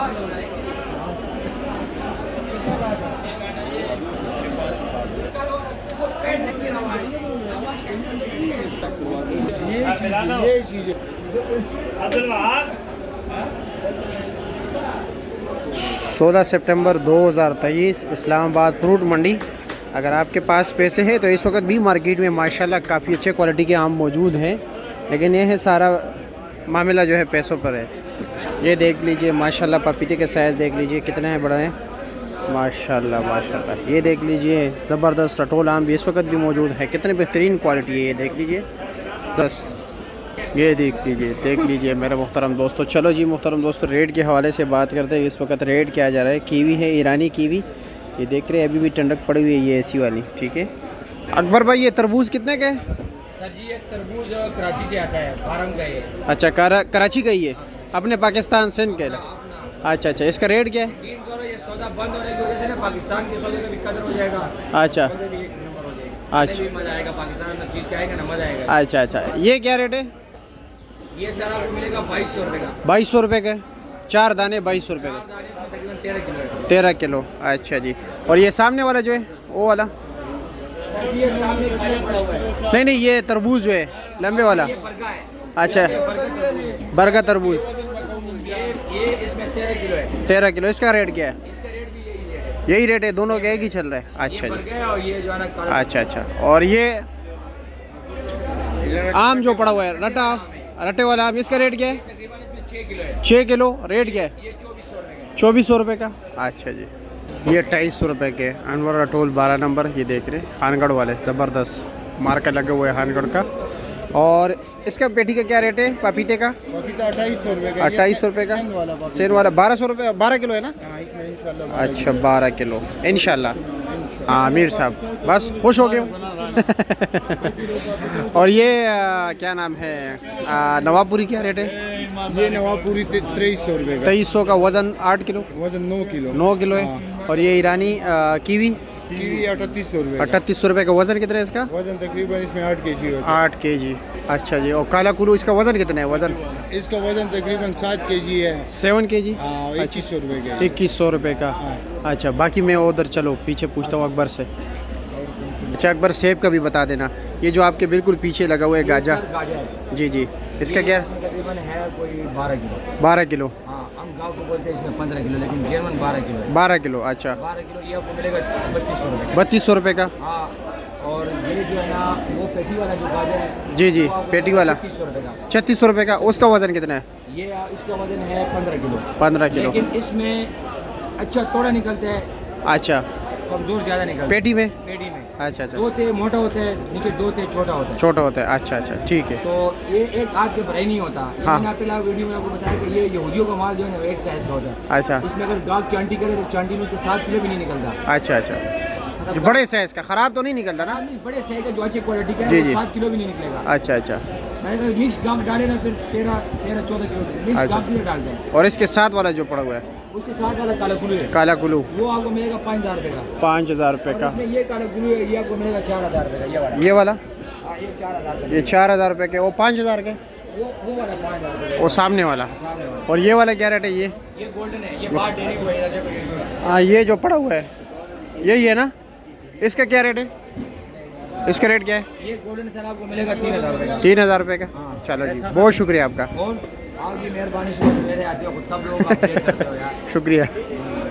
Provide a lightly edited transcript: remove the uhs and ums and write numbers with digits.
ये चीज़ 16 सितंबर 2023 इस्लामाबाद फ्रूट मंडी। अगर आपके पास पैसे हैं तो इस वक्त भी मार्केट में माशाल्लाह काफ़ी अच्छे क्वालिटी के आम मौजूद हैं, लेकिन यह है सारा मामला जो है पैसों पर है। ये देख लीजिए माशाल्लाह पपीते के साइज़ देख लीजिए कितने हैं, बड़े हैं माशाल्लाह माशाल्लाह। ये देख लीजिए ज़बरदस्त रटोल आम भी इस वक्त भी मौजूद है, कितने बेहतरीन क्वालिटी है। ये देख लीजिए जस्ट, ये देख लीजिए मेरे मुहतरम दोस्तों। चलो जी मुहतरम दोस्तों, रेट के हवाले से बात करते हैं। इस वक्त रेट क्या जा रहा है। कीवी है, ईरानी कीवी, ये देख रहे हैं अभी भी ठंडक पड़ी हुई है, ये ऐसी वाली, ठीक है। अकबर भाई ये तरबूज कितने का है? सर जी ये तरबूज कराची से आता है, फार्म का है। अच्छा कराची का ही है, अपने पाकिस्तान सिंध के। अच्छा अच्छा, इसका रेट क्या है? ये सौदा बंद होने की वजह से ना पाकिस्तान के सौदे का भी कदर हो जाएगा। अच्छा अच्छा, मजा आएगा पाकिस्तान में, चीज़ क्या ना मजा आएगा। अच्छा अच्छा, ये क्या रेट है? ये सर आपको मिलेगा 2200 रुपये का। 2200 रुपये का, 4 दाने 2200 रुपये का, तकरीबन 13 किलो। 13 किलो। अच्छा जी। और ये सामने वाला जो है वो वाला? सर ये सामने खाली पड़ा हुआ है। नहीं नहीं, ये तरबूज जो है लंबे वाला। ये बरगा है। अच्छा, बरगा तरबूज। ये इसमें 13 किलो है। 13 किलो। इसका रेट क्या है? इसका रेट भी यही रेट है। यही रेट है, दोनों का एक ही चल रहा है। अच्छा जी। बरगा है और ये जो है ना काला। अच्छा अच्छा। और ये आम जो पड़ा हुआ है रटे वाला आम, इसका रेट क्या है? तकरीबन इसमें 6 किलो है। 6 किलो। रेट क्या है? ये 2400 रुपये का। 2400 रुपये का। अच्छा जी। ये 250 रुपये के अनवर रटोल 12 नंबर, ये देख रहे हैं हानगढ़ वाले, ज़बरदस्त मार्का लगे हुए हैं हानगढ़ का। और इसका पेटी का क्या रेट है पपीते का? पपीता 2800 रुपये का। 2800 रुपये का। सेन वाला 1200 रुपये, 12 किलो है ना? इसमें इंशाल्लाह। अच्छा 12 किलो इंशाल्लाह। हाँ आमिर साहब बस खुश हो गए हो। और ये क्या नाम है नवाबपुरी, क्या रेट है? ये नवाबपुरी 2300 रुपये का। 2300 का। वज़न 8 किलो। वजन 9 किलो। 9 किलो है। और ये ईरानी कीवी? कीवी 3800 रुपये। 3800 रुपये का। वज़न कितना है इसका? वजन तकरीबन इसमें 8 kg होता 8 kg। अच्छा जी। और काला कुल्लू इसका वज़न कितना है? वज़न है। इसका वजन तकरीबन 7 kg है। 7 kg। 2100 रुपये का। 2100 रुपये का। अच्छा, बाकी मैं उधर चलो पीछे पूछता हूँ अकबर से। अच्छा अकबर, सेब का भी बता देना। ये जो आपके बिल्कुल पीछे लगा हुआ है गाजा, जी जी, इसका क्या? तकरीबन है कोई 12 किलो। 12 किलो। हाँ, हम गाँव को बोलते हैं इसमें 15 किलो, लेकिन जर्मन 12 किलो है। 12 किलो। अच्छा 12 किलो ये आपको मिलेगा 3200 रुपये। 3200 रुपये का। हाँ, और ये जो है ना वो पेटी वाला जो गाजर है, जी जी, पेटी वाला 3600 रुपये का। 3600 रुपये का। उसका वज़न कितना है? ये इसका वजन है 15 किलो। 15 किलो। लेकिन इसमें अच्छा थोड़ा निकलता है, अच्छा कमजोर ज़्यादा निकलता है पेटी में। पेटी में। अच्छा अच्छा, 2 थे मोटा होता है, नीचे 2 थे छोटा होता है। छोटा होता है। अच्छा अच्छा ठीक है। तो ये एक हाथ के भराई नहीं होता। हाँ। मैंने आपके अलावा वीडियो में आपको बताया कि ये यहूदियों का माल जो है ना एक साइज का होता है। अच्छा इसमें अगर गाँव चांटी करे तो चांटी में उसके 7 किलो भी नहीं निकलता। अच्छा अच्छा, जो बड़े साइज़ का ख़राब तो नहीं निकलता ना? बड़े साइज का जो अच्छी क्वालिटी का जी है जी। 7 किलो भी नहीं निकलेगा। अच्छा अच्छा। अगर मिक्स गाँव डाले ना फिर 13-14 किलो मिक्स अच्छा। गाँव के लिए डालते हैं। और इसके साथ वाला जो पड़ा हुआ है उसके साथ वाला काला गुलू है, काला कुल्लू, वो आपको मिलेगा 5000 रुपये का। 5000 रुपये और का। इसमें ये काला गुलू है, ये आपको मिलेगा 4000 रुपये का। ये वाला ये वाला हाँ, ये 4000 रुपये। ये 4000 रुपये के। वो 5000 के। वो वाला 5000 रुपये। वो सामने वाला। सामने वाला और ये वाला क्या रेट है? ये गोल्डन है, ये बाहर डेरी हुआ है। हाँ, ये जो पड़ा हुआ है यही है ना? इसका क्या रेट है? इसका रेट क्या है? ये गोल्डन सर आपको मिलेगा 3000 रुपये का। 3000 रुपये का। चलो जी, बहुत शुक्रिया आपका। और आपकी मेहरबानी से मेरे आदमी को सब लोग अपडेट करते हो यार। शुक्रिया।